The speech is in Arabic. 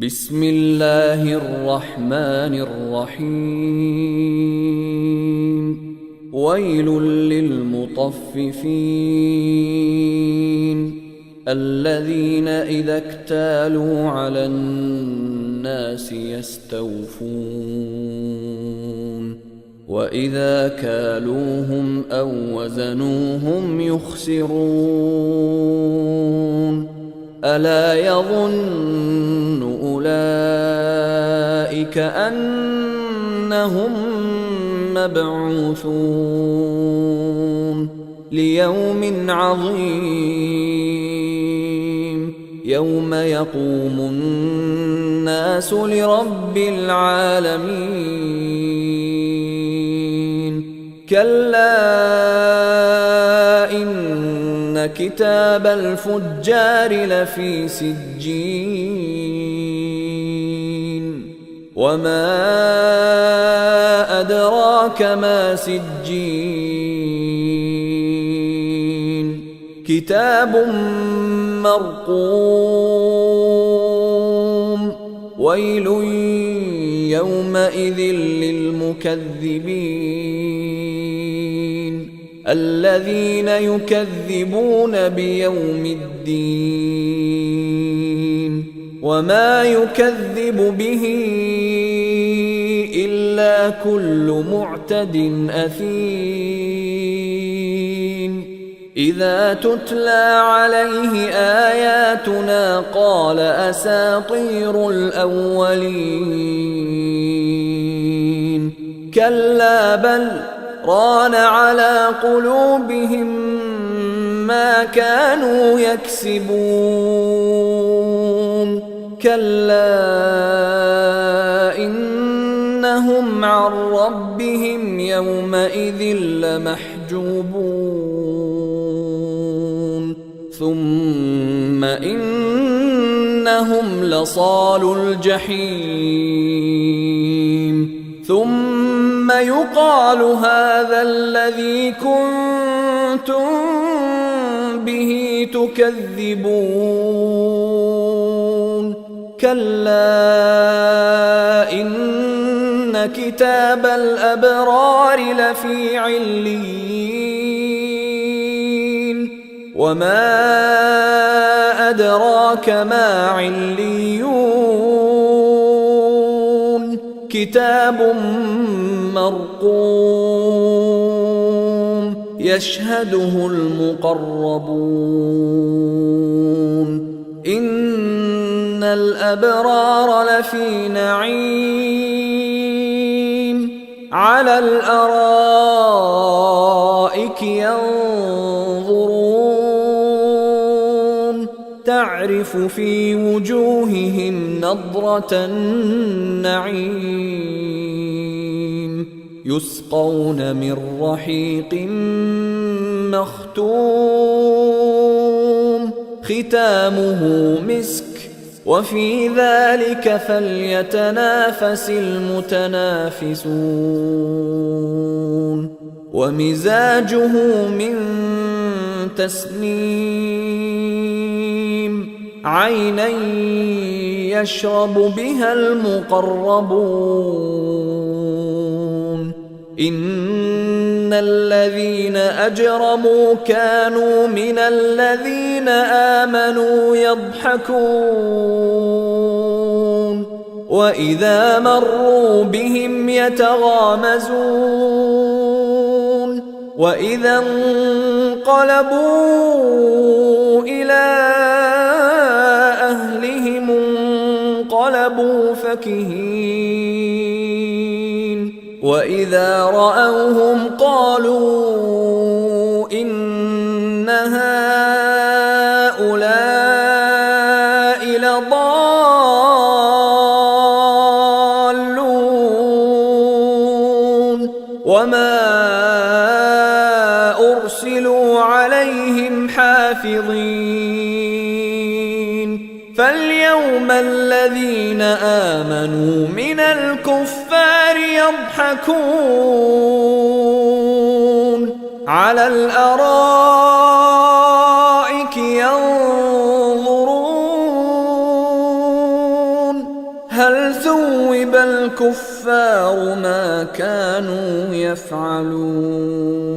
بسم الله الرحمن الرحيم ويل للمطففين الذين إذا اكتالوا على الناس يستوفون وإذا كالوهم أو وزنوهم يخسرون ألا يظن أولئك أنهم مبعوثون ليوم عظيم يوم يقوم الناس لرب العالمين كلا إن كتاب الفجار لفي سجين وما أدراك ما سجين كتاب مرقوم ويل يومئذ للمكذبين الذين يكذبون بيوم الدين وما يكذب به إلا كل معتد أثيم إذا تتلى عليه آياتنا قال أساطير الأولين كلا بل ران على قلوبهم ما كانوا يكسبون كلا إنهم عن ربهم يومئذ لمحجوبون ثم إنهم لصالو الجحيم ثم يقال هذا الذي كنتم به تكذبون كلا إن كتاب الأبرار لفي عليين وما أدراك ما عليون كتاب مرقوم يشهده المقربون إن الأبرار لفي نعيم على الأرائك ينظرون تعرف في وجوههم نضرة النعيم يسقون من رحيق مختوم ختامه مسك وفي ذلك فليتنافس المتنافسون ومزاجه من تسنيم عينا يشرب بها المقربون إن الذين أجرموا كانوا من الذين آمنوا يضحكون وإذا مروا بهم يتغامزون وإذا انقلبوا إلى أهلهم انقلبوا فكهين وإذا رأوهم قالوا إن هؤلاء لضالون وما أرسلوا عليهم حافظين فاليوم الذين آمنوا من الكفار يضحكون على الأرائك ينظرون هل ثوب الكفار ما كانوا يفعلون